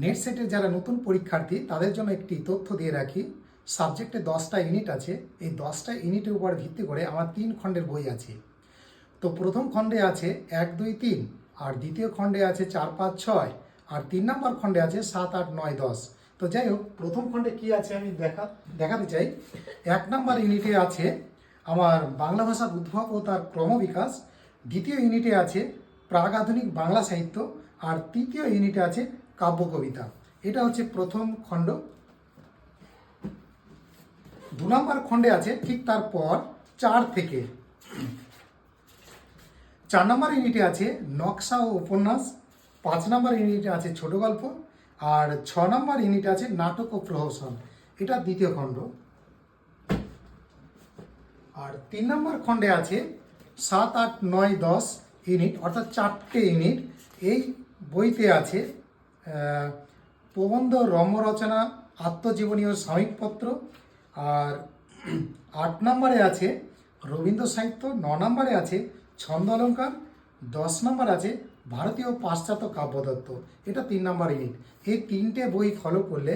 Net সেটের যারা নতুন পরীক্ষার্থী তাদের জন্য একটি তথ্য দিয়ে রাখি। সাবজেক্টে 10টা ইউনিট আছে। এই 10টা ইউনিটের উপর ভিত্তি করে আমার 3 খণ্ডের বই আছে। তো প্রথম খণ্ডে আছে 1, 2, 3, আর দ্বিতীয় খণ্ডে আছে 4, 5, 6, আর 3 নম্বর খণ্ডে আছে 7, 8, 9, 10। তো যাই হোক, প্রথম খণ্ডে কি আছে আমি দেখাতে চাই। 1 নম্বর ইউনিটে আছে আমার বাংলা ভাষার উদ্ভব ও তার ক্রমবিকাশ। দ্বিতীয় ইউনিটে আছে প্রাক আধুনিক বাংলা সাহিত্য। আর তৃতীয় ইউনিটে আছে কাব্য কবিতা। এটা হচ্ছে প্রথম খণ্ড। 2 নম্বর খণ্ডে আছে ঠিক তারপর 4 থেকে 4 নম্বর ইউনিটে আছে নকশা ও উপন্যাস। 5 নম্বর ইউনিটে আছে ছোট গল্প। আর 6 নম্বর ইউনিটে আছে নাটক ও প্রহসন। এটা দ্বিতীয় খণ্ড। আর 3 নম্বর খণ্ডে আছে 7, 8, 9, 10 ইউনিট, অর্থাৎ 4টে ইউনিট। এই বইতে আছে প্রবন্ধ, রম্যরচনা, আত্মজীবনী ও সাময়িকপত্র। আর 8 নম্বরে আছে রবীন্দ্র সাহিত্য। 9 নম্বরে আছে ছন্দ অলঙ্কার। 10 নম্বর আছে ভারতীয় পাশ্চাত্য কাব্যতত্ত্ব। এটা 3 নম্বর ইউনিট। এই 3টে বই ফলো করলে